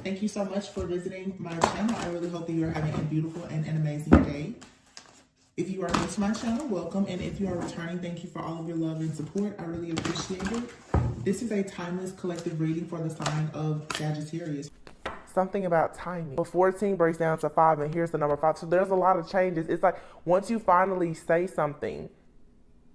Thank you so much for visiting my channel. I really hope that you are having a beautiful and an amazing day. If you are new to my channel, welcome. And if you are returning, thank you for all of your love and support. I really appreciate it. This is a timeless collective reading for the sign of Sagittarius. Something about timing. But 14 breaks down to 5, and here's the number 5. So there's a lot of changes. It's like once you finally say something,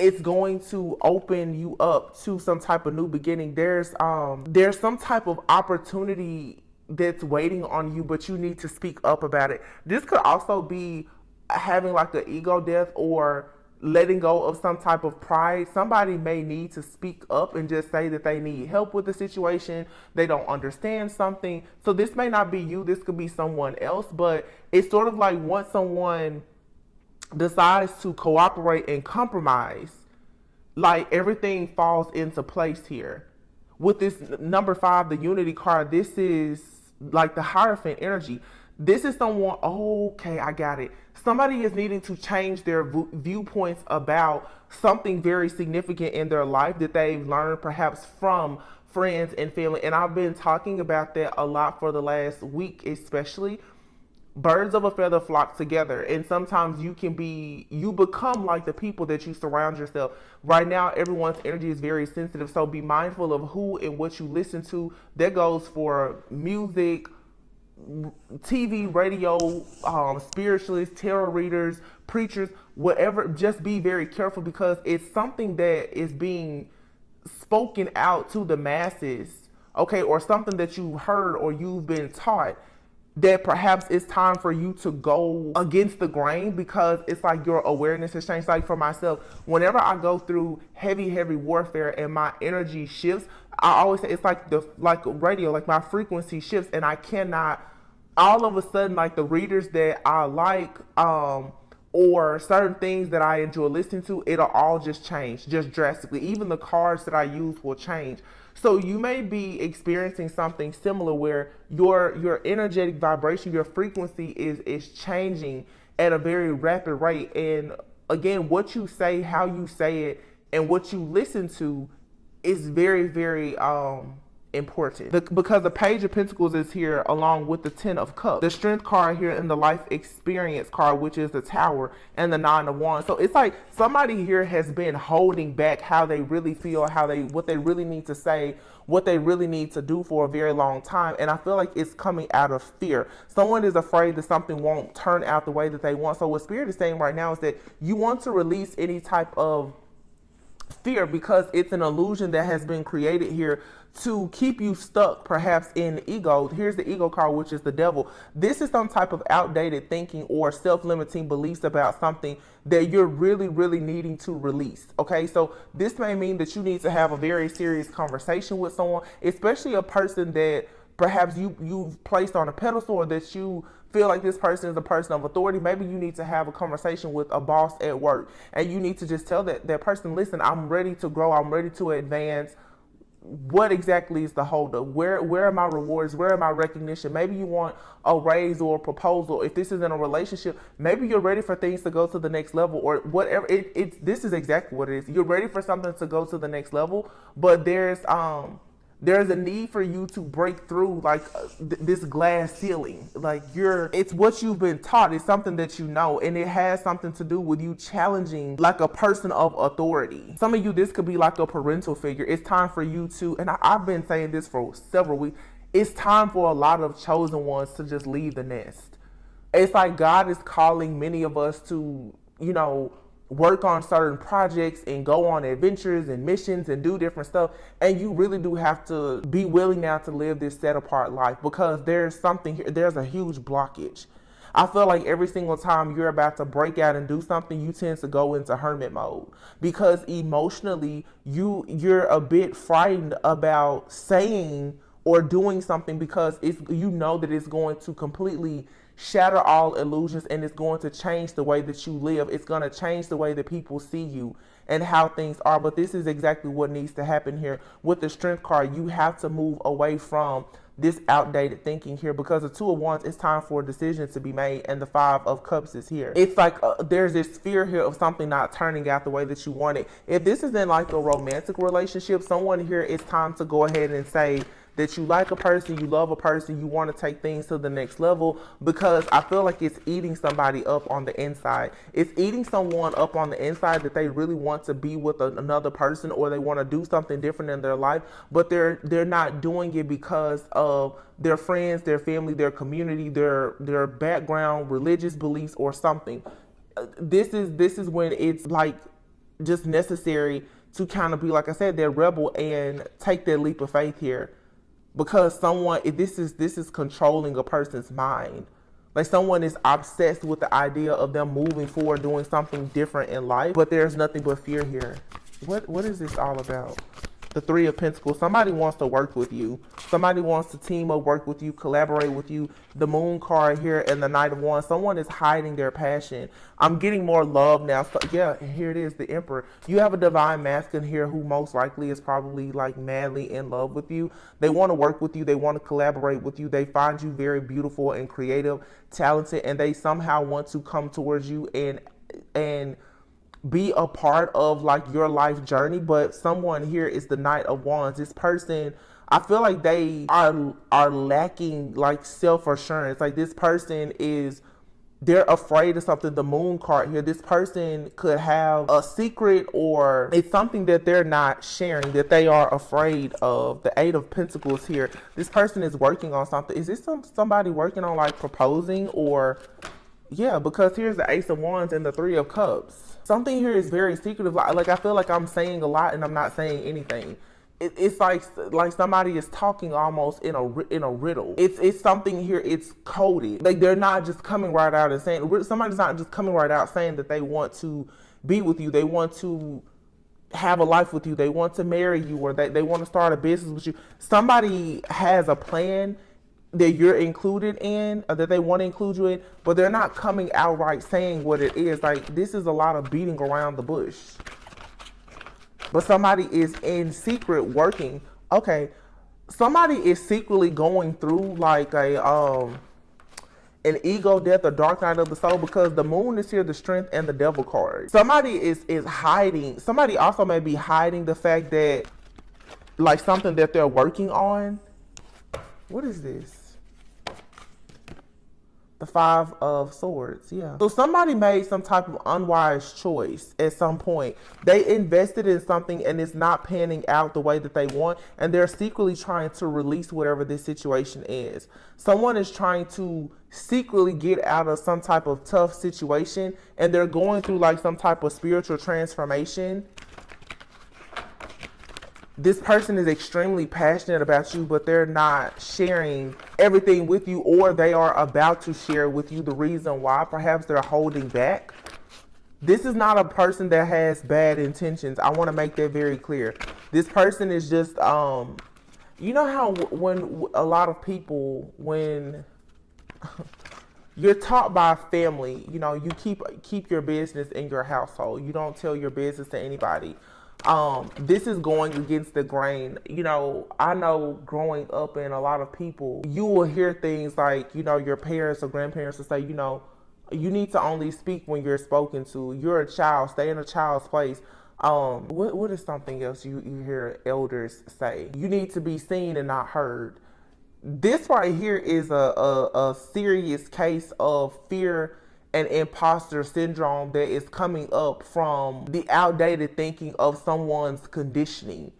it's going to open you up to some type of new beginning. There's some type of opportunity that's waiting on you, but you need to speak up about it. This could also be having like an ego death or letting go of some type of pride. Somebody may need to speak up and just say that they need help with the situation. They don't understand something. So this may not be you. This could be someone else, but it's sort of like once someone decides to cooperate and compromise, like everything falls into place here. With this number 5, the Unity card, this is like the Hierophant energy. This is someone, okay, I got it. Somebody is needing to change their viewpoints about something very significant in their life that they've learned perhaps from friends and family. And I've been talking about that a lot for the last week, especially. Birds of a feather flock together, and sometimes you become like the people that you surround yourself. Right now, everyone's energy is very sensitive, so be mindful of who and what you listen to. That goes for music, TV, radio, spiritualists, tarot readers, preachers, whatever. Just be very careful, because it's something that is being spoken out to the masses, okay, or something that you heard or you've been taught, that perhaps it's time for you to go against the grain, because it's like your awareness has changed. Like for myself, whenever I go through heavy warfare and my energy shifts, I always say it's like radio, like my frequency shifts, and I cannot all of a sudden, like the readers that I like, or certain things that I enjoy listening to, it'll all just change, just drastically. Even the cards that I use will change. So you may be experiencing something similar where your energetic vibration, your frequency is changing at a very rapid rate. And again, what you say, how you say it, and what you listen to is very, very important, because the Page of Pentacles is here along with the 10 of Cups, the Strength card here, and the Life Experience card, which is the Tower, and the 9 of Wands. So it's like somebody here has been holding back how they really feel, what they really need to say, what they really need to do for a very long time. And I feel like it's coming out of fear. Someone is afraid that something won't turn out the way that they want. So what Spirit is saying right now is that you want to release any type of fear, because it's an illusion that has been created here to keep you stuck perhaps in ego. Here's the Ego card, which is the Devil. This is some type of outdated thinking or self-limiting beliefs about something that you're really needing to release. Okay, so this may mean that you need to have a very serious conversation with someone, especially a person that perhaps you've placed on a pedestal, or that you feel like this person is a person of authority. Maybe you need to have a conversation with a boss at work, and you need to just tell that person, listen, I'm ready to grow, I'm ready to advance. What exactly is the holdup? Where are my rewards? Where are my recognition? Maybe you want a raise or a proposal. If this is in a relationship, maybe you're ready for things to go to the next level, or whatever. This is exactly what it is. You're ready for something to go to the next level, but there's a need for you to break through like this glass ceiling. Like it's what you've been taught. It's something that you know, and it has something to do with you challenging like a person of authority. Some of you, this could be like a parental figure. It's time for you to, and I've been saying this for several weeks, it's time for a lot of chosen ones to just leave the nest. It's like God is calling many of us to, work on certain projects and go on adventures and missions and do different stuff. And you really do have to be willing now to live this set apart life, because there's something here. There's a huge blockage. I feel like every single time you're about to break out and do something, you tend to go into hermit mode, because emotionally you're a bit frightened about saying or doing something, because you know that it's going to completely shatter all illusions, and it's going to change the way that you live. It's going to change the way that people see you and how things are. But this is exactly what needs to happen here with the Strength card. You have to move away from this outdated thinking here, because the 2 of Wands, it's time for a decision to be made, and the 5 of Cups is here. It's like there's this fear here of something not turning out the way that you want it. If this is in like a romantic relationship, someone here, it's time to go ahead and say that you like a person, you love a person, you want to take things to the next level, because I feel like it's eating somebody up on the inside. It's eating someone up on the inside that they really want to be with another person, or they want to do something different in their life, but they're not doing it because of their friends, their family, their community, their background, religious beliefs, or something. This is when it's like just necessary to kind of be, like I said, they're rebel and take that leap of faith here, because this is controlling a person's mind. Like, someone is obsessed with the idea of them moving forward, doing something different in life, but there's nothing but fear here. What is this all about? The Three of Pentacles. Somebody wants to work with you. Somebody wants to team up, work with you, collaborate with you. The Moon card here and the Knight of Wands. Someone is hiding their passion. I'm getting more love now. So, yeah, here it is, the Emperor. You have a divine masculine here who most likely is probably like madly in love with you. They want to work with you. They want to collaborate with you. They find you very beautiful and creative, talented, and they somehow want to come towards you and be a part of like your life journey. But someone here is the Knight of Wands. This person, I feel like they are lacking like self-assurance. Like, this person they're afraid of something. The Moon card here, this person could have a secret, or it's something that they're not sharing, that they are afraid of. The Eight of Pentacles here, this person is working on something. Is this somebody working on like proposing, or yeah, because here's the Ace of Wands and the Three of Cups. Something here is very secretive. Like, I feel like I'm saying a lot and I'm not saying anything. It's like somebody is talking almost in a riddle. It's something here. It's coded. Like, they're not just coming right out and saying. Somebody's not just coming right out saying that they want to be with you. They want to have a life with you. They want to marry you, or they want to start a business with you. Somebody has a plan that you're included in, or that they want to include you in, but they're not coming outright saying what it is. Like, this is a lot of beating around the bush. But somebody is in secret working. Okay, somebody is secretly going through like an ego death, a dark night of the soul, because the Moon is here, the Strength, and the Devil card. Somebody is hiding. Somebody also may be hiding the fact that, like, something that they're working on. What is this? The Five of Swords, yeah. So somebody made some type of unwise choice at some point. They invested in something and it's not panning out the way that they want, and they're secretly trying to release whatever this situation is. Someone is trying to secretly get out of some type of tough situation, and they're going through like some type of spiritual transformation. This person is extremely passionate about you, but they're not sharing everything with you, or they are about to share with you the reason why. Perhaps they're holding back. This is not a person that has bad intentions. I want to make that very clear. This person is just, you know how when a lot of people, when you're taught by family, you know, you keep your business in your household. You don't tell your business to anybody. This is going against the grain. You know, I know growing up, and a lot of people, you will hear things like, you know, your parents or grandparents will say, you know, you need to only speak when you're spoken to. You're a child. Stay in a child's place. What is something else you hear elders say? You need to be seen and not heard. This right here is a serious case of fear and imposter syndrome that is coming up from the outdated thinking of someone's conditioning.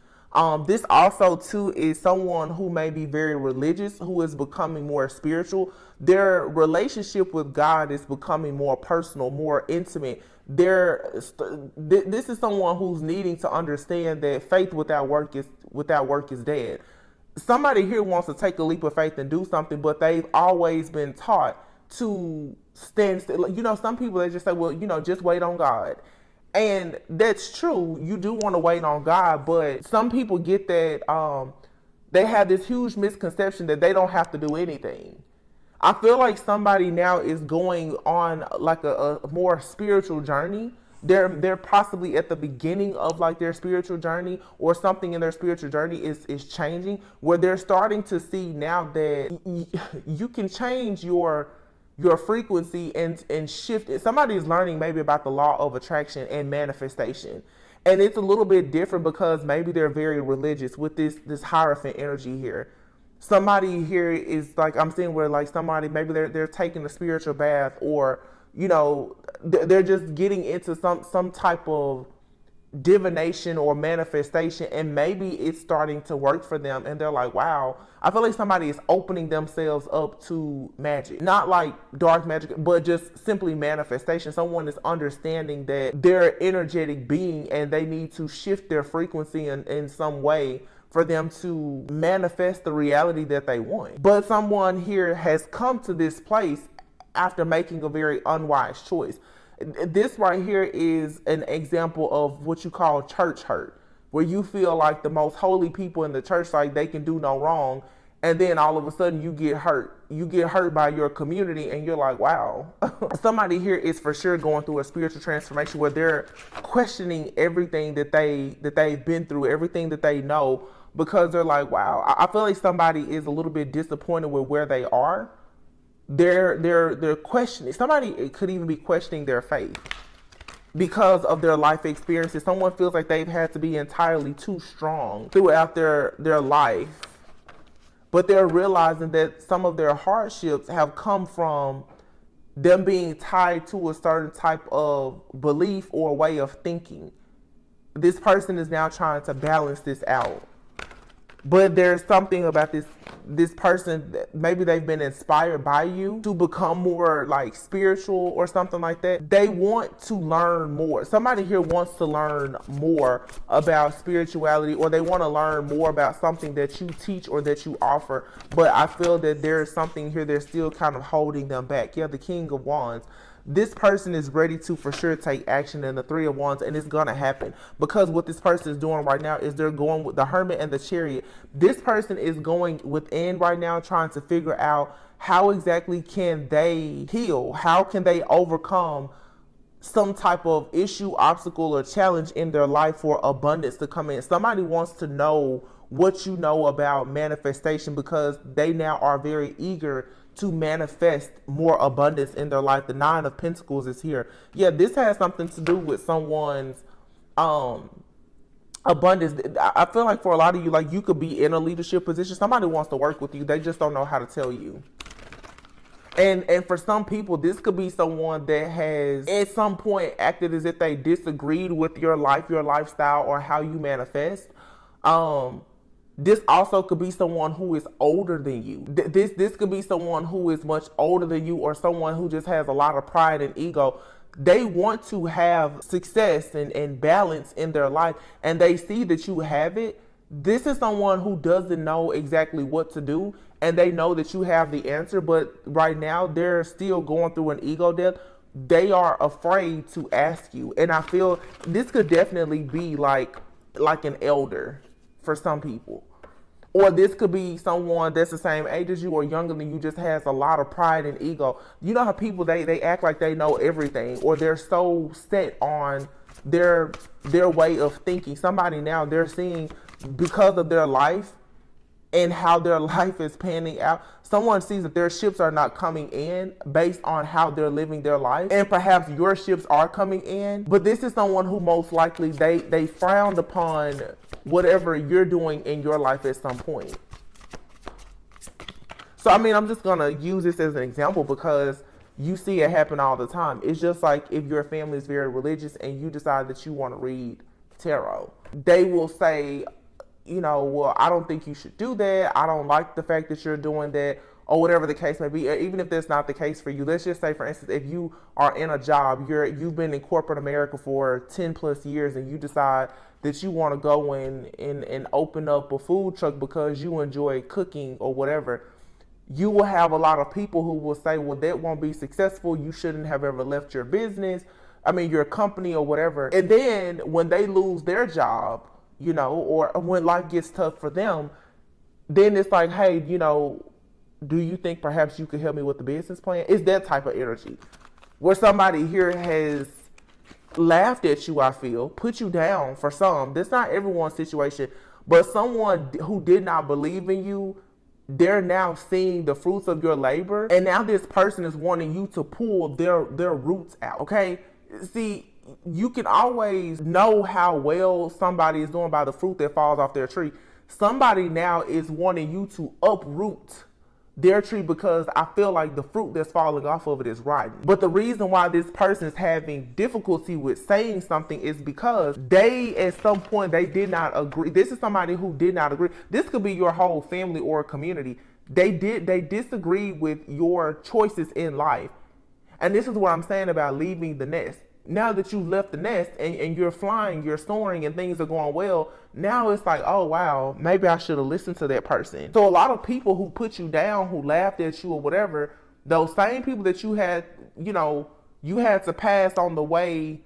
This also too is someone who may be very religious, who is becoming more spiritual. Their relationship with God is becoming more personal, more intimate. This is someone who's needing to understand that faith without work is dead. Somebody here wants to take a leap of faith and do something, but they've always been taught to stand still. You know, some people, they just say, well, you know, just wait on God. And that's true. You do want to wait on God, but some people get that they have this huge misconception that they don't have to do anything. I feel like somebody now is going on like a more spiritual journey. They're possibly at the beginning of like their spiritual journey, or something in their spiritual journey is changing, where they're starting to see now that you can change your frequency and shift it. Somebody is learning maybe about the law of attraction and manifestation. And it's a little bit different because maybe they're very religious with this Hierophant energy here. somebody here is like, I'm seeing where like somebody, maybe they're taking a spiritual bath, or they're just getting into some type of divination or manifestation, and maybe it's starting to work for them, and they're like, wow, I feel like somebody is opening themselves up to magic, not like dark magic, but just simply manifestation. Someone is understanding that they're an energetic being and they need to shift their frequency in some way for them to manifest the reality that they want. But someone here has come to this place after making a very unwise choice. This right here is an example of what you call church hurt, where you feel like the most holy people in the church, like they can do no wrong, and then all of a sudden you get hurt. You get hurt by your community, and you're like, wow. Somebody here is for sure going through a spiritual transformation where they're questioning everything that they've been through, everything that they know, because they're like, wow. I feel like somebody is a little bit disappointed with where they are. They're questioning. Somebody could even be questioning their faith because of their life experiences. Someone feels like they've had to be entirely too strong throughout their life, but they're realizing that some of their hardships have come from them being tied to a certain type of belief or way of thinking. This person is now trying to balance this out. But there's something about this person that maybe they've been inspired by you to become more like spiritual or something like that. They want to learn more. Somebody here wants to learn more about spirituality, or they want to learn more about something that you teach or that you offer. But I feel that there's something here that's still kind of holding them back. Yeah, the King of Wands. This person is ready to for sure take action in the Three of Wands, and it's going to happen because what this person is doing right now is they're going with the Hermit and the Chariot. This person is going within right now, trying to figure out how exactly can they heal? How can they overcome some type of issue, obstacle, or challenge in their life for abundance to come in? Somebody wants to know what you know about manifestation because they now are very eager to manifest more abundance in their life. The Nine of Pentacles is here. Yeah, this has something to do with someone's abundance. I feel like for a lot of you, like you could be in a leadership position. Somebody wants to work with you. They just don't know how to tell you. And for some people, this could be someone that has at some point acted as if they disagreed with your life, your lifestyle, or how you manifest. This also could be someone who is older than you. This could be someone who is much older than you, or someone who just has a lot of pride and ego. They want to have success and balance in their life, and they see that you have it. This is someone who doesn't know exactly what to do, and they know that you have the answer, but right now they're still going through an ego death. They are afraid to ask you, and I feel this could definitely be like an elder for some people. Or this could be someone that's the same age as you or younger than you, just has a lot of pride and ego. You know how people, they act like they know everything, or they're so set on their way of thinking. Somebody now, they're seeing because of their life and how their life is panning out, someone sees that their ships are not coming in based on how they're living their life. And perhaps your ships are coming in, but this is someone who most likely they frowned upon whatever you're doing in your life at some point. So, I mean, I'm just going to use this as an example because you see it happen all the time. It's just like if your family is very religious and you decide that you want to read tarot, they will say, you know, well, I don't think you should do that. I don't like the fact that you're doing that, or whatever the case may be. Even if that's not the case for you, let's just say, for instance, if you are in a job, you've been in corporate America for 10 plus years, and you decide that you want to go in and open up a food truck because you enjoy cooking or whatever, you will have a lot of people who will say, well, that won't be successful. You shouldn't have ever left your business. I mean, your company or whatever. And then when they lose their job, you know, or when life gets tough for them, then it's like, hey, you know, do you think perhaps you could help me with the business plan? It's that type of energy where somebody here has laughed at you, I feel, put you down for some. That's not everyone's situation, but someone who did not believe in you, they're now seeing the fruits of your labor, and now this person is wanting you to pull their roots out, okay? See, you can always know how well somebody is doing by the fruit that falls off their tree. Somebody now is wanting you to uproot their tree because I feel like the fruit that's falling off of it is rotten. But the reason why this person is having difficulty with saying something is because they, at some point, they did not agree. This is somebody who did not agree. This could be your whole family or community. They disagree with your choices in life. And this is what I'm saying about leaving the nest. Now that you've left the nest and you're flying, you're soaring, and things are going well, now it's like, oh wow, maybe I should have listened to that person. So a lot of people who put you down, who laughed at you or whatever, those same people that you had, you had to pass on the way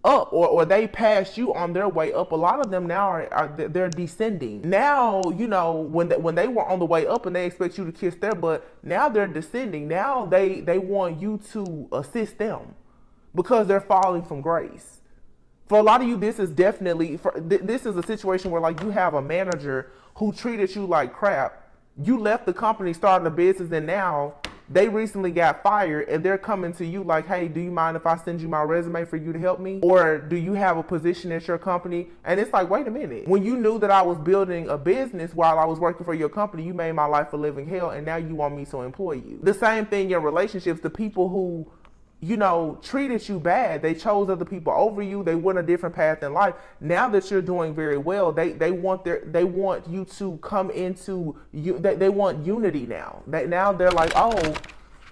up, or they passed you on their way up. A lot of them now they're descending. Now, when they were on the way up and they expect you to kiss their butt, now they're descending. Now they want you to assist them, because they're falling from grace. For a lot of you, this is definitely, this is a situation where like you have a manager who treated you like crap. You left the company, started a business, and now they recently got fired and they're coming to you like, hey, do you mind if I send you my resume for you to help me? Or do you have a position at your company? And it's like, wait a minute. When you knew that I was building a business while I was working for your company, you made my life a living hell, and now you want me to employ you. The same thing in relationships. The people who treated you bad, they chose other people over you, they went a different path in life. Now that you're doing very well, they want you to come into you. They want unity now. Now they're like, oh,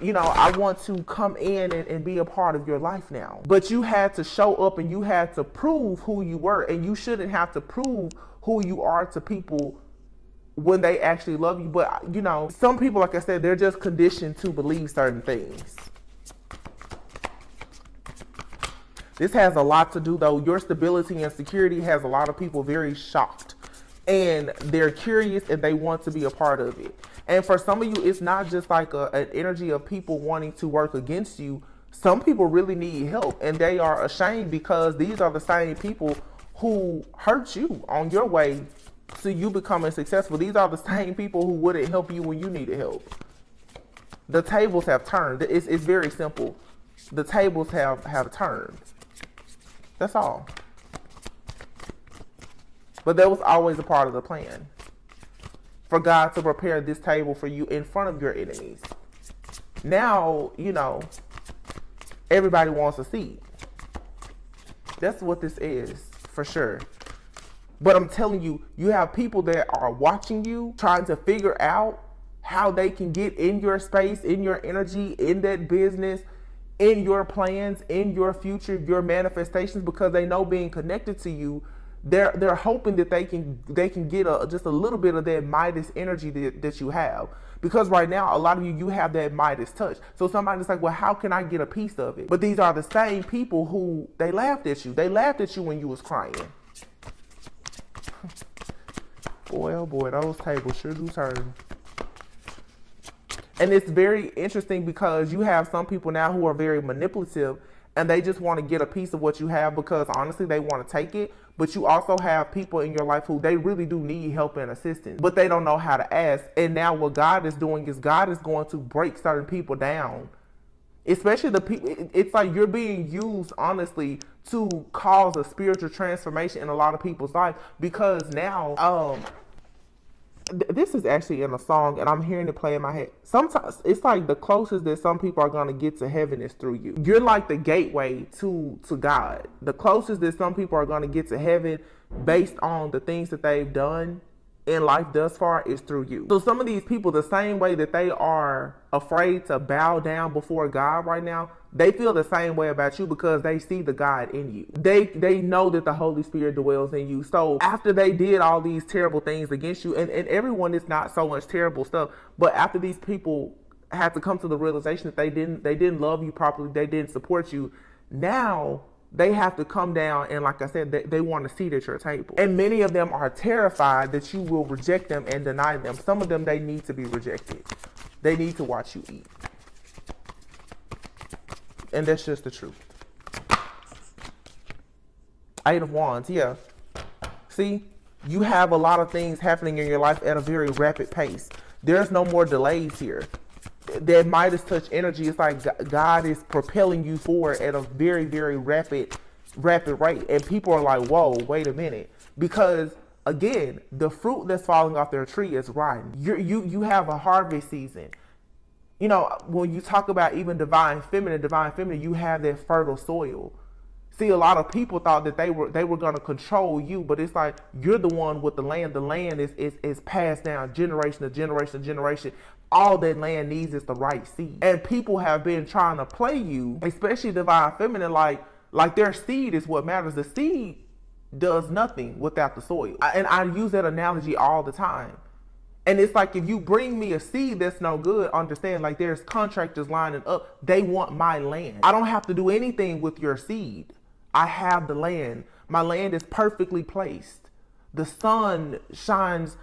I want to come in and be a part of your life now. But you had to show up and you had to prove who you were, and you shouldn't have to prove who you are to people when they actually love you. But some people, like I said, they're just conditioned to believe certain things. This has a lot to do, though. Your stability and security has a lot of people very shocked, and they're curious and they want to be a part of it. And for some of you, it's not just like an energy of people wanting to work against you. Some people really need help, and they are ashamed because these are the same people who hurt you on your way to you becoming successful. These are the same people who wouldn't help you when you needed help. The tables have turned. It's very simple. The tables have turned. That's all. But that was always a part of the plan, for God to prepare this table for you in front of your enemies. Now, everybody wants a seat. That's what this is, for sure. But I'm telling you, you have people that are watching you, trying to figure out how they can get in your space, in your energy, in that business, in your plans, in your future, your manifestations, because they know being connected to you, they're hoping that they can get just a little bit of that Midas energy that you have. Because right now, a lot of you have that Midas touch. So somebody's like, well, how can I get a piece of it? But these are the same people who, they laughed at you. They laughed at you when you was crying. Boy, oh boy, those tables sure do turn. And it's very interesting because you have some people now who are very manipulative, and they just want to get a piece of what you have because honestly they want to take it. But you also have people in your life who they really do need help and assistance, but they don't know how to ask. And now what God is doing is God is going to break certain people down, especially the people. It's like you're being used honestly to cause a spiritual transformation in a lot of people's life, because now this is actually in a song and I'm hearing it play in my head. Sometimes it's like the closest that some people are going to get to heaven is through you. You're like the gateway to God. The closest that some people are going to get to heaven based on the things that they've done in life thus far is through you. So some of these people, the same way that they are afraid to bow down before God right now, they feel the same way about you because they see the God in you. They know that the Holy Spirit dwells in you. So after they did all these terrible things against you, and everyone is not so much terrible stuff, but after these people had to come to the realization that they didn't love you properly, they didn't support you, now they have to come down and, like I said, they want a seat at your table. And many of them are terrified that you will reject them and deny them. Some of them, they need to be rejected. They need to watch you eat. And that's just the truth. 8 of Wands, yeah. See, you have a lot of things happening in your life at a very rapid pace. There's no more delays here. That Midas touch energy is like God is propelling you forward at a very, very rapid rate. And people are like, whoa, wait a minute. Because again, the fruit that's falling off their tree is rotten. You have a harvest season. You know, when you talk about even divine feminine, you have that fertile soil. See, a lot of people thought that they were going to control you, but it's like you're the one with the land. The land is passed down generation to generation to generation. All that land needs is the right seed. And people have been trying to play you, especially divine feminine, like their seed is what matters. The seed does nothing without the soil. And I use that analogy all the time. And it's like, if you bring me a seed that's no good, understand, like there's contractors lining up. They want my land. I don't have to do anything with your seed. I have the land. My land is perfectly placed. The sun shines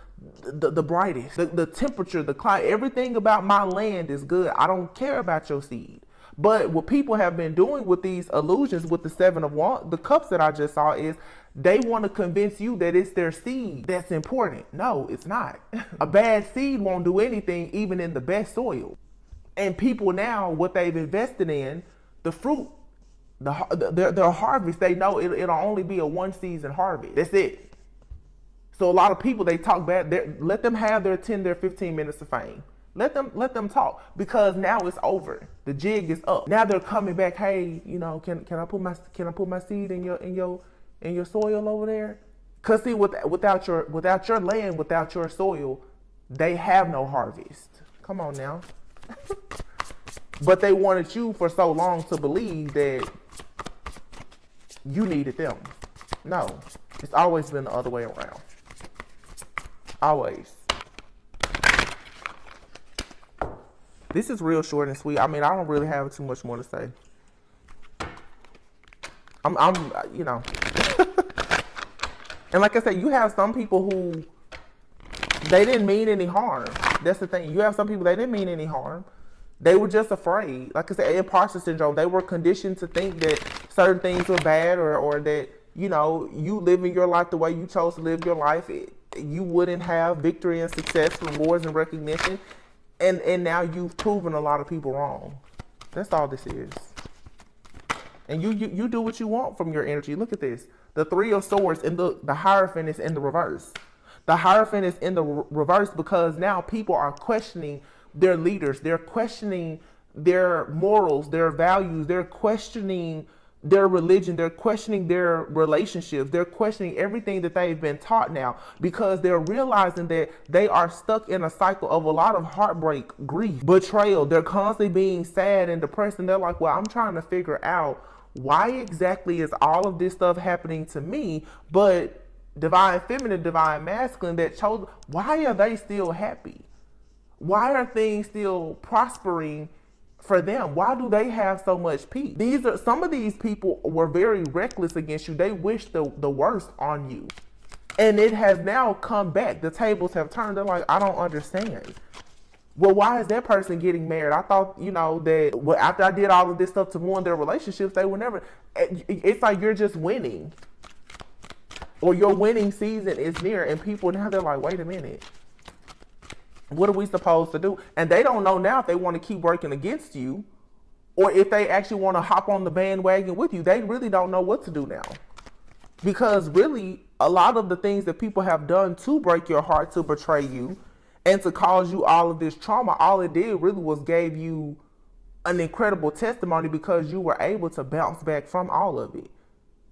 the brightest. The temperature, the climate, everything about my land is good. I don't care about your seed. But what people have been doing with these illusions, with the Seven of Wands, the cups that I just saw, is they want to convince you that it's their seed that's important. No, it's not. A bad seed won't do anything, even in the best soil. And people now, what they've invested in, the fruit, their harvest, they know it'll only be a one season harvest. That's it. So a lot of people, they talk bad. Let them have their 10, their 15 minutes of fame. Let them talk, because now it's over. The jig is up. Now they're coming back. Hey, you know, can I put my seed in your soil over there? Cause see, without your land, without your soil, they have no harvest. Come on now. But they wanted you for so long to believe that you needed them. No, it's always been the other way around. Always. This is real short and sweet. I mean, I don't really have too much more to say. I'm you know. And like I said, you have some people who, they didn't mean any harm. That's the thing. You have some people, they didn't mean any harm. They were just afraid. Like I said, imposter syndrome. They were conditioned to think that certain things were bad, or that, you know, you living your life the way you chose to live your life, you wouldn't have victory and success, rewards and recognition. And now you've proven a lot of people wrong. That's all this is. And you do what you want from your energy. Look at this. The Three of Swords, and the Hierophant is in the reverse. The Hierophant is in the reverse because now people are questioning their leaders. They're questioning their morals, their values. They're questioning their religion. They're questioning their relationships. They're questioning everything that they've been taught now, because they're realizing that they are stuck in a cycle of a lot of heartbreak, grief, betrayal. They're constantly being sad and depressed, and they're like, well, I'm trying to figure out why exactly is all of this stuff happening to me, but divine feminine, divine masculine that chose, why are they still happy? Why are things still prospering for them? Why do they have so much peace? Some of these people were very reckless against you. They wished the worst on you. And it has now come back. The tables have turned. They're like, I don't understand. Well, why is that person getting married? I thought, you know, that after I did all of this stuff to ruin their relationships, they would never. It's like you're just winning. Or your winning season is near, and people now, they're like, wait a minute. What are we supposed to do? And they don't know now if they want to keep working against you, or if they actually want to hop on the bandwagon with you. They really don't know what to do now. Because really, a lot of the things that people have done to break your heart, to betray you, and to cause you all of this trauma, all it did really was gave you an incredible testimony, because you were able to bounce back from all of it.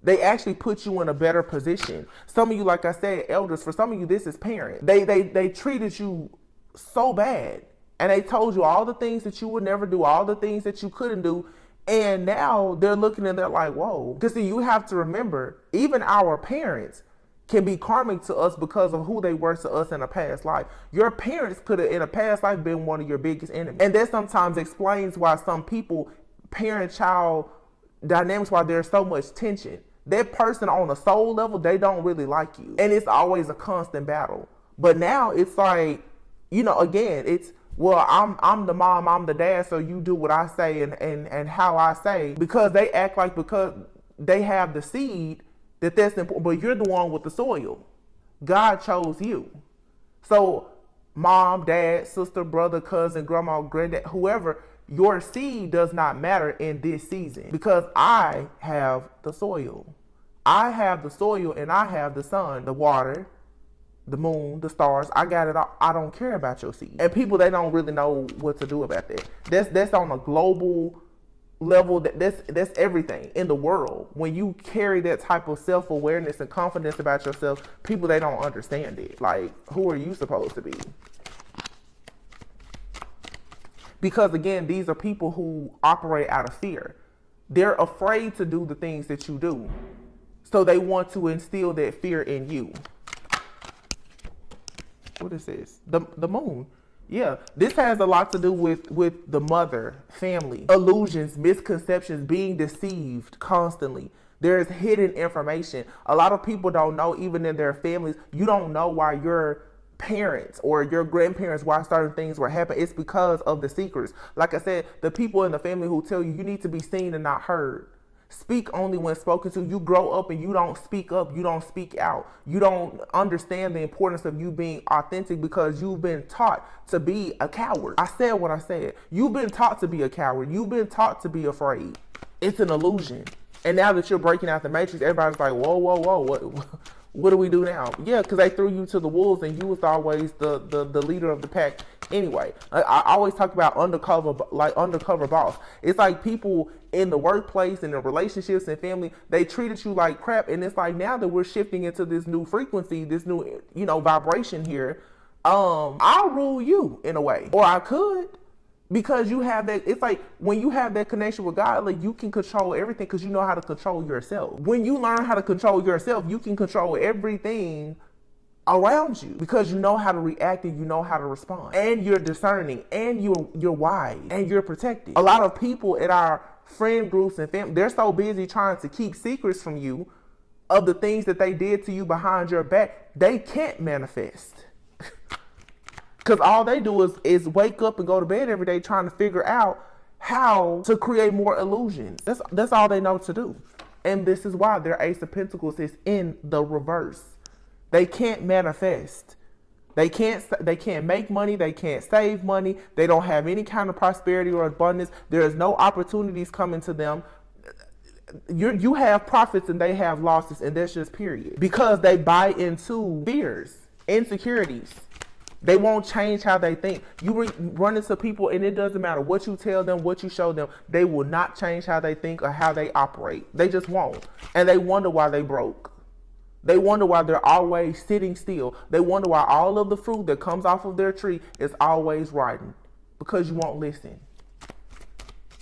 They actually put you in a better position. Some of you, like I said, elders, for some of you, this is parent. They treated you so bad, and they told you all the things that you would never do, all the things that you couldn't do, and now they're looking and they're like, whoa. Because see, you have to remember, even our parents can be karmic to us because of who they were to us in a past life. Your parents could have in a past life been one of your biggest enemies, and that sometimes explains why some people, parent-child dynamics, why there's so much tension. That person on a soul level, they don't really like you, and it's always a constant battle. But now it's like, you know, again, it's, well, I'm the mom, I'm the dad, so you do what I say and how I say, because they act like, because they have the seed, that's important, but you're the one with the soil. God chose you. So mom, dad, sister, brother, cousin, grandma, granddad, whoever, your seed does not matter in this season, because I have the soil. I have the soil, and I have the sun, the water, the moon, the stars. I got it all. I don't care about your seed. And people, they don't really know what to do about that. That's on a global level. That's everything in the world. When you carry that type of self-awareness and confidence about yourself, people, they don't understand it. Like, who are you supposed to be? Because again, these are people who operate out of fear. They're afraid to do the things that you do. So they want to instill that fear in you. What is this? The moon. Yeah, this has a lot to do with the mother, family, illusions, misconceptions, being deceived constantly. There's hidden information. A lot of people don't know, even in their families, you don't know why your parents or your grandparents, why certain things were happening. It's because of the secrets. Like I said, the people in the family who tell you need to be seen and not heard. Speak only when spoken to. You grow up and you don't speak up. You don't speak out. You don't understand the importance of you being authentic because you've been taught to be a coward. I said what I said. You've been taught to be a coward. You've been taught to be afraid. It's an illusion. And now that you're breaking out the matrix, everybody's like, whoa, whoa, whoa, what do we do now? Yeah, because they threw you to the wolves and you was always the leader of the pack anyway. I always talk about undercover boss. It's like people in the workplace and the relationships and family, they treated you like crap. And it's like, now that we're shifting into this new frequency, this new, vibration here, I'll rule you in a way, or I could. Because you have that, it's like when you have that connection with God, like you can control everything because you know how to control yourself. When you learn how to control yourself, you can control everything around you because you know how to react and you know how to respond. And you're discerning and you're wise and you're protected. A lot of people in our friend groups and family, they're so busy trying to keep secrets from you of the things that they did to you behind your back, they can't manifest. Because all they do is wake up and go to bed every day trying to figure out how to create more illusions. That's all they know to do. And this is why their Ace of Pentacles is in the reverse. They can't manifest. They can't make money. They can't save money. They don't have any kind of prosperity or abundance. There is no opportunities coming to them. You have profits and they have losses, and that's just period. Because they buy into fears, insecurities. They won't change how they think. You run into people and it doesn't matter what you tell them, what you show them. They will not change how they think or how they operate. They just won't. And they wonder why they broke. They wonder why they're always sitting still. They wonder why all of the fruit that comes off of their tree is always rotting. Because you won't listen.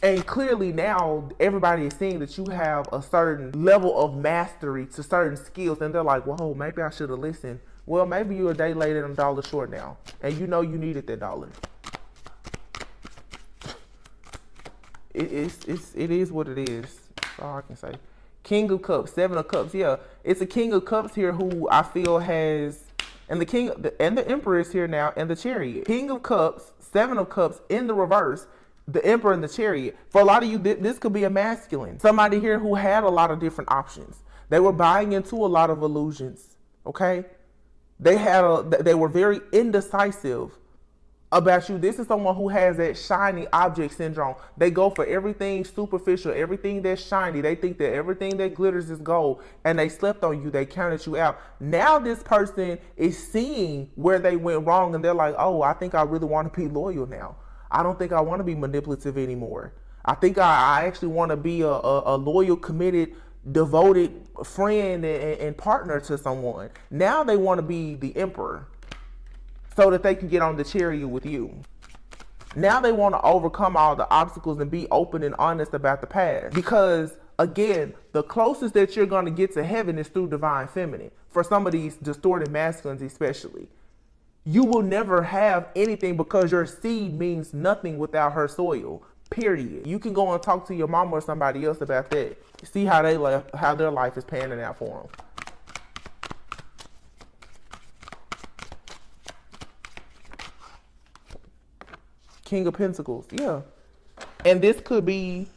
And clearly now everybody is seeing that you have a certain level of mastery to certain skills. And they're like, whoa, maybe I should have listened. Well, maybe you're a day late and $1 short now. And you know you needed that dollar. It is what it is. That's all I can say. King of Cups, Seven of Cups. Yeah, it's a King of Cups here who I feel has, and the Emperor is here now, and the Chariot. King of Cups, Seven of Cups in the reverse. The Emperor and the Chariot. For a lot of you, this could be a masculine. Somebody here who had a lot of different options. They were buying into a lot of illusions. Okay. They were very indecisive about you. This is someone who has that shiny object syndrome. They go for everything superficial, everything that's shiny. They think that everything that glitters is gold, and they slept on you. They counted you out. Now this person is seeing where they went wrong, and they're like, oh, I think I really want to be loyal now. I don't think I want to be manipulative anymore. I think I actually want to be a loyal, committed, devoted friend and partner to someone. Now they want to be the Emperor so that they can get on the Chariot with you. Now they want to overcome all the obstacles and be open and honest about the past. Because again, the closest that you're going to get to heaven is through divine feminine. For some of these distorted masculines especially. You will never have anything because your seed means nothing without her soil. Period. You can go and talk to your mama or somebody else about that. See how their life is panning out for them. King of Pentacles, yeah. And this could be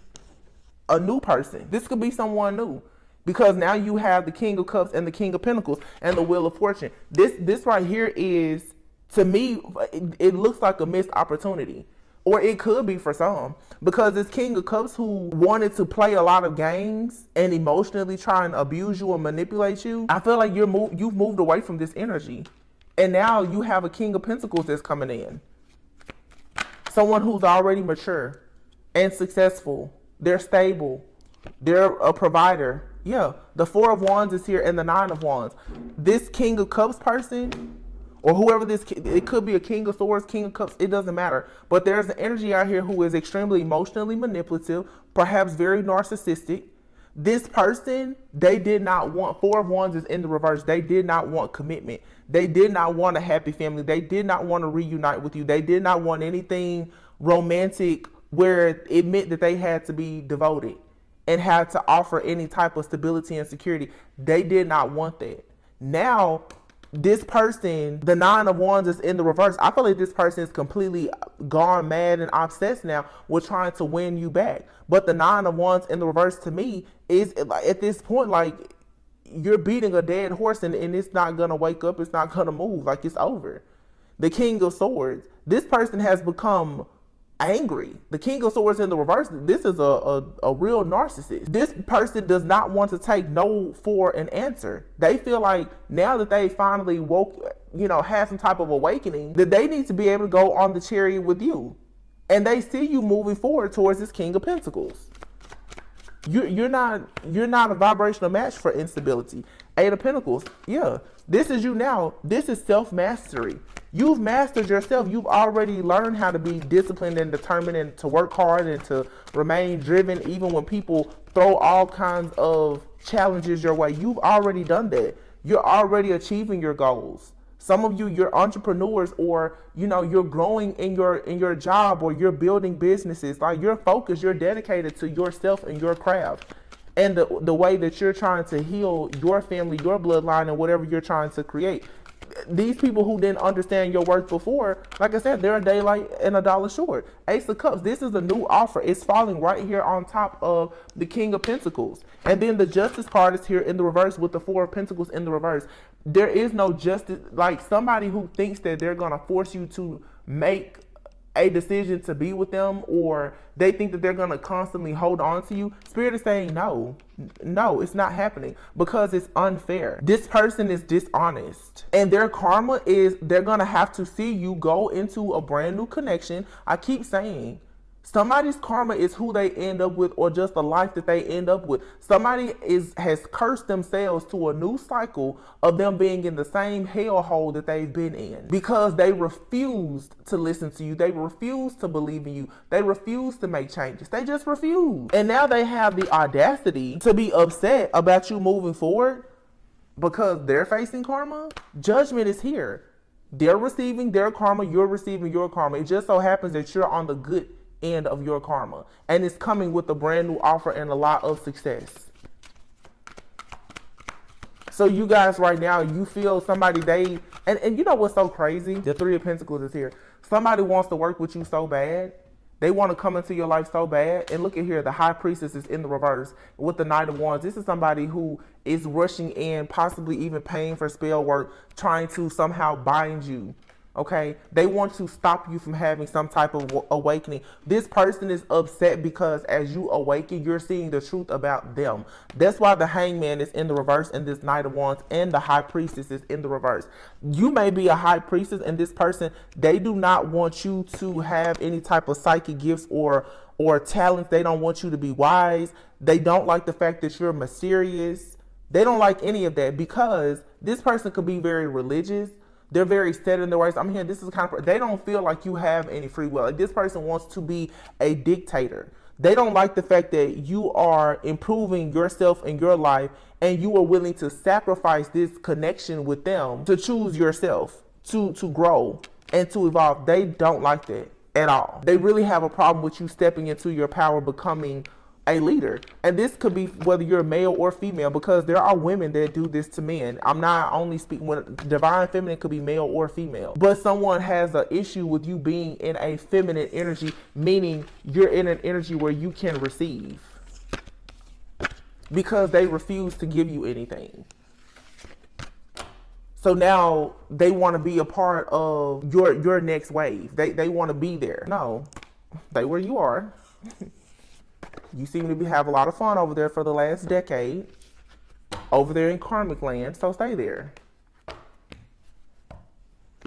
a new person. This could be someone new. Because now you have the King of Cups and the King of Pentacles and the Wheel of Fortune. This right here is, to me, it looks like a missed opportunity. Or it could be for some, because this King of Cups who wanted to play a lot of games and emotionally try and abuse you or manipulate you, I feel like you've moved away from this energy. And now you have a King of Pentacles that's coming in. Someone who's already mature and successful. They're stable. They're a provider. Yeah, the Four of Wands is here and the Nine of Wands. This King of Cups person, or whoever this, it could be a King of Swords, King of Cups, it doesn't matter. But there's an energy out here who is extremely emotionally manipulative, perhaps very narcissistic. This person, they did not want, Four of Wands is in the reverse. They did not want commitment. They did not want a happy family. They did not want to reunite with you. They did not want anything romantic where it meant that they had to be devoted and had to offer any type of stability and security. They did not want that. Now, this person, the Nine of Wands is in the reverse. I feel like this person is completely gone mad and obsessed now with trying to win you back. But the Nine of Wands in the reverse to me is, at this point, like, you're beating a dead horse and it's not going to wake up. It's not going to move. Like, it's over. The King of Swords. This person has become angry. The King of Swords in the reverse, this is a real narcissist. This person does not want to take no for an answer. They feel like now that they finally woke, had some type of awakening, that they need to be able to go on the chariot with you. And they see you moving forward towards this King of Pentacles. You're not a vibrational match for instability. Eight of Pentacles. Yeah, this is you now. This is self-mastery. You've mastered yourself. You've already learned how to be disciplined and determined and to work hard and to remain driven even when people throw all kinds of challenges your way. You've already done that. You're already achieving your goals. Some of you, you're entrepreneurs, or you're growing in your job, or you're building businesses. Like, you're focused, you're dedicated to yourself and your craft. And the way that you're trying to heal your family, your bloodline, and whatever you're trying to create. These people who didn't understand your worth before, like I said, they're a day late and a dollar short. Ace of Cups, this is a new offer. It's falling right here on top of the King of Pentacles. And then the Justice card is here in the reverse with the Four of Pentacles in the reverse. There is no justice. Like, somebody who thinks that they're going to force you to make a decision to be with them, or they think that they're going to constantly hold on to you. Spirit is saying no, it's not happening, because it's unfair. This person is dishonest, and their karma is they're going to have to see you go into a brand new connection. I keep saying, somebody's karma is who they end up with, or just the life that they end up with. Somebody has cursed themselves to a new cycle of them being in the same hellhole that they've been in, because they refused to listen to you. They refused to believe in you. They refused to make changes. They just refused. And now they have the audacity to be upset about you moving forward because they're facing karma. Judgment is here. They're receiving their karma. You're receiving your karma. It just so happens that you're on the good end of your karma, and it's coming with a brand new offer and a lot of success. So you guys right now, you feel somebody, and you know what's so crazy? The Three of Pentacles is here. Somebody wants to work with you so bad. They want to come into your life so bad. And look at here, the High Priestess is in the reverse with the Knight of Wands. This is somebody who is rushing in, possibly even paying for spell work, trying to somehow bind you. Okay, they want to stop you from having some type of awakening. This person is upset because as you awaken, you're seeing the truth about them. That's why the Hangman is in the reverse and this Knight of Wands, and the High Priestess is in the reverse. You may be a High Priestess, and this person, they do not want you to have any type of psychic gifts or talents. They don't want you to be wise. They don't like the fact that you're mysterious. They don't like any of that, because this person could be very religious. They're very set in their ways. I'm hearing this is the kind of, they don't feel like you have any free will. Like, this person wants to be a dictator. They don't like the fact that you are improving yourself in your life, and you are willing to sacrifice this connection with them to choose yourself, to grow and to evolve. They don't like that at all. They really have a problem with you stepping into your power, becoming a leader. And this could be whether you're male or female, because there are women that do this to men. I'm not only speaking, when divine feminine could be male or female, but someone has an issue with you being in a feminine energy, meaning you're in an energy where you can receive, because they refuse to give you anything. So now they want to be a part of your next wave. They want to be there. No, they where you are. You seem to have a lot of fun over there for the last decade, over there in karmic land, so stay there.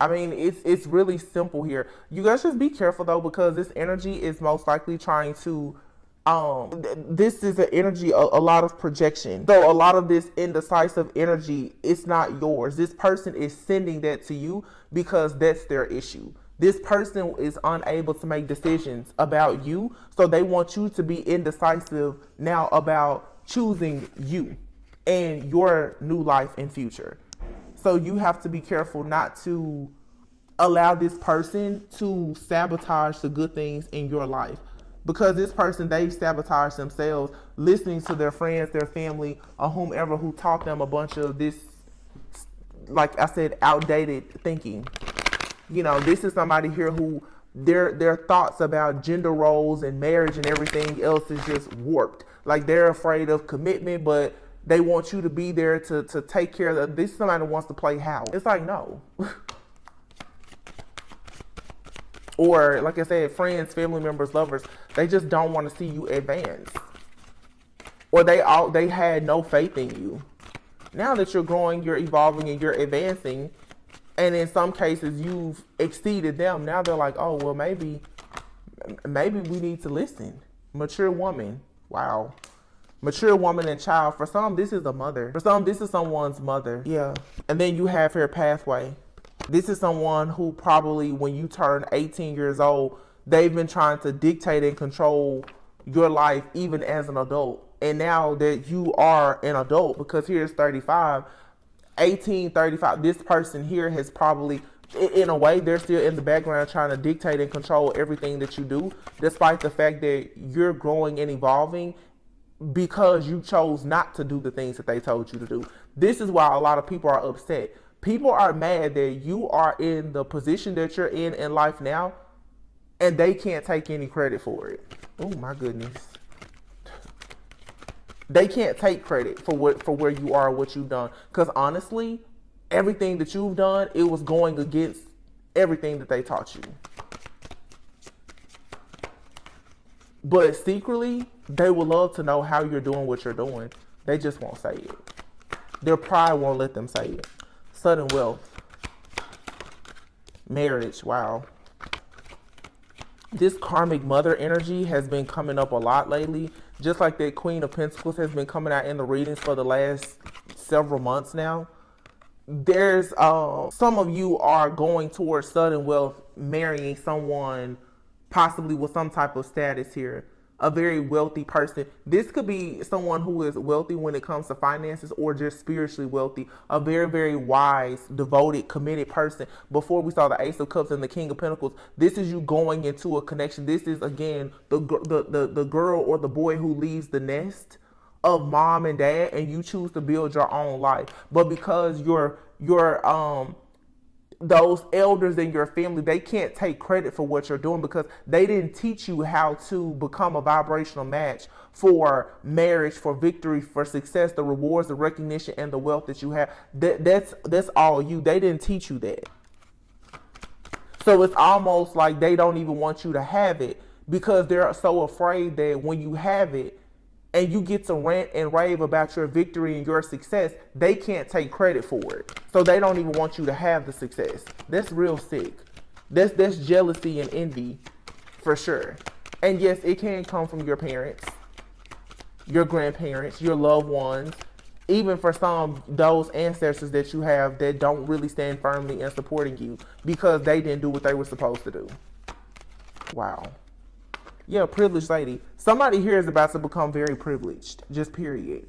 I mean, it's really simple here. You guys just be careful though, because this energy is most likely trying to this is an energy, a lot of projection. So a lot of this indecisive energy, it's not yours. This person is sending that to you because that's their issue. This person is unable to make decisions about you, so they want you to be indecisive now about choosing you and your new life and future. So you have to be careful not to allow this person to sabotage the good things in your life. Because this person, they sabotage themselves, listening to their friends, their family, or whomever who taught them a bunch of this, like I said, outdated thinking. You know, this is somebody here who their thoughts about gender roles and marriage and everything else is just warped. Like they're afraid of commitment, but they want you to be there to take care of this. Somebody wants to play house. It's like, no. Or, like I said, friends, family members, lovers, they just don't want to see you advance. Or they had no faith in you. Now that you're growing, you're evolving, and you're advancing, and in some cases you've exceeded them, now they're like, oh, well, maybe we need to listen. Mature woman. Wow. Mature woman and child. For some, this is a mother. For some, this is someone's mother. Yeah. And then you have her pathway. This is someone who probably, when you turn 18 years old, they've been trying to dictate and control your life even as an adult. And now that you are an adult, because here's 35, 18, 35, this person here has probably, in a way, they're still in the background trying to dictate and control everything that you do, despite the fact that you're growing and evolving because you chose not to do the things that they told you to do. This is why a lot of people are upset. People are mad that you are in the position that you're in life now, and they can't take any credit for it. Oh my goodness. They can't take credit for where you are, what you've done. Because honestly, everything that you've done, it was going against everything that they taught you. But secretly, they would love to know how you're doing what you're doing. They just won't say it. Their pride won't let them say it. Sudden wealth. Marriage. Wow. This karmic mother energy has been coming up a lot lately. Just like that Queen of Pentacles has been coming out in the readings for the last several months now. There's some of you are going towards sudden wealth, marrying someone possibly with some type of status here. A very wealthy person. This could be someone who is wealthy when it comes to finances, or just spiritually wealthy. A very, very wise, devoted, committed person. Before we saw the Ace of Cups and the King of Pentacles, this is you going into a connection. This is, again, the girl or the boy who leaves the nest of mom and dad, and you choose to build your own life. But because those elders in your family, they can't take credit for what you're doing, because they didn't teach you how to become a vibrational match for marriage, for victory, for success, the rewards, the recognition, and the wealth that you have. That's all you. They didn't teach you that. So it's almost like they don't even want you to have it, because they're so afraid that when you have it and you get to rant and rave about your victory and your success, they can't take credit for it. So they don't even want you to have the success. That's real sick. That's jealousy and envy for sure. And yes, it can come from your parents, your grandparents, your loved ones, even for some, those ancestors that you have that don't really stand firmly in supporting you because they didn't do what they were supposed to do. Wow. Yeah, privileged lady. Somebody here is about to become very privileged, just period.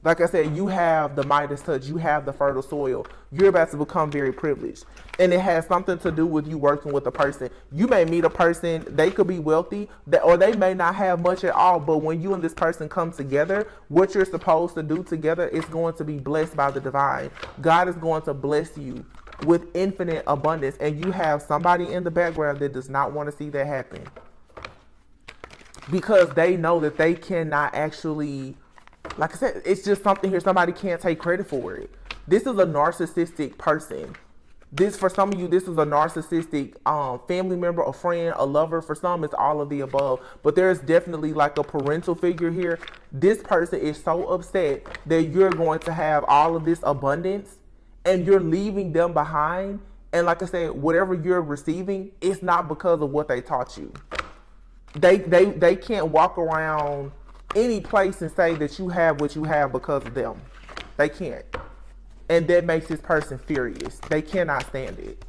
Like I said, you have the Midas touch, you have the fertile soil. You're about to become very privileged. And it has something to do with you working with a person. You may meet a person, they could be wealthy, or they may not have much at all, but when you and this person come together, what you're supposed to do together is going to be blessed by the divine. God is going to bless you with infinite abundance, and you have somebody in the background that does not want to see that happen. Because they know that they cannot actually, like I said, it's just something here. Somebody can't take credit for it. This is a narcissistic person. This, for some of you, this is a narcissistic family member, a friend, a lover. For some, it's all of the above. But there's definitely like a parental figure here. This person is so upset that you're going to have all of this abundance and you're leaving them behind. And like I said, whatever you're receiving, it's not because of what they taught you. They can't walk around any place and say that you have what you have because of them. They can't. And that makes this person furious. They cannot stand it.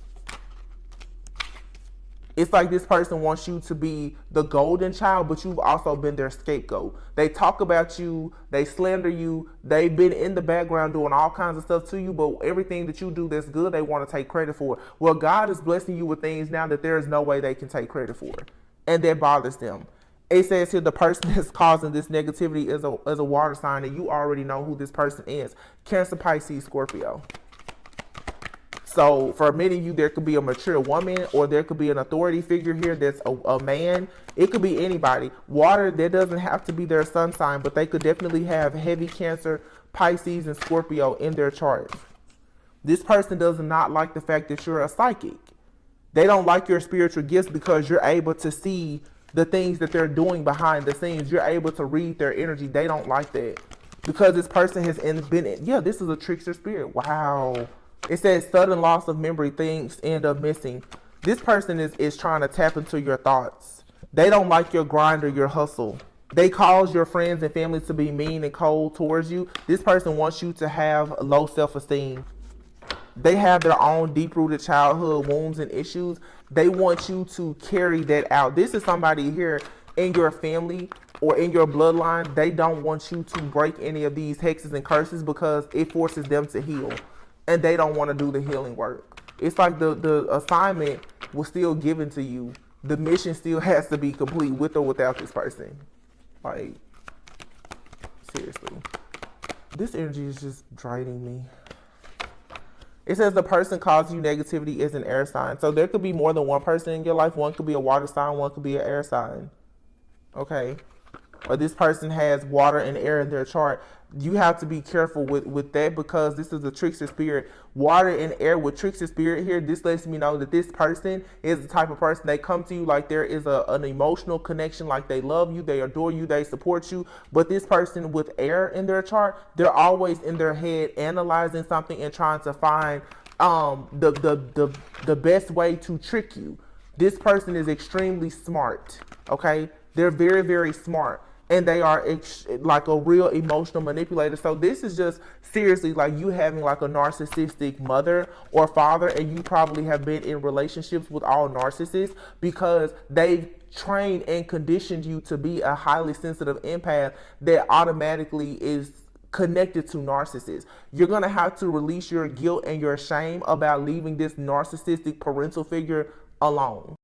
It's like this person wants you to be the golden child, but you've also been their scapegoat. They talk about you, they slander you, they've been in the background doing all kinds of stuff to you, but everything that you do that's good, they want to take credit for. Well, God is blessing you with things now that there is no way they can take credit for. And that bothers them. It says here the person that's causing this negativity is a water sign, and you already know who this person is. Cancer, Pisces, Scorpio. So for many of you, there could be a mature woman, or there could be an authority figure here that's a man. It could be anybody. Water, that doesn't have to be their sun sign, but they could definitely have heavy Cancer, Pisces, and Scorpio in their chart. This person does not like the fact that you're a psychic. They don't like your spiritual gifts because you're able to see the things that they're doing behind the scenes. You're able to read their energy. They don't like that because this person has been in, yeah, this is a trickster spirit. Wow. It says sudden loss of memory, things end up missing. This person is trying to tap into your thoughts. They don't like your grind or your hustle. They cause your friends and family to be mean and cold towards you. This person wants you to have low self-esteem. They have their own deep-rooted childhood wounds and issues. They want you to carry that out. This is somebody here in your family or in your bloodline. They don't want you to break any of these hexes and curses because it forces them to heal. And they don't want to do the healing work. It's like the assignment was still given to you. The mission still has to be complete with or without this person. Like, seriously. This energy is just draining me. It says the person causing you negativity is an air sign. So there could be more than one person in your life. One could be a water sign, one could be an air sign. Okay. Or this person has water and air in their chart. You have to be careful with that because this is a trickster spirit. Water and air with trickster spirit here, this lets me know that this person is the type of person, they come to you like there is an emotional connection, like they love you, they adore you, they support you. But this person with air in their chart, they're always in their head analyzing something and trying to find the best way to trick you. This person is extremely smart, okay? They're very, very smart. And they are like a real emotional manipulator. So this is just seriously like you having like a narcissistic mother or father, and you probably have been in relationships with all narcissists because they've trained and conditioned you to be a highly sensitive empath that automatically is connected to narcissists. You're going to have to release your guilt and your shame about leaving this narcissistic parental figure alone.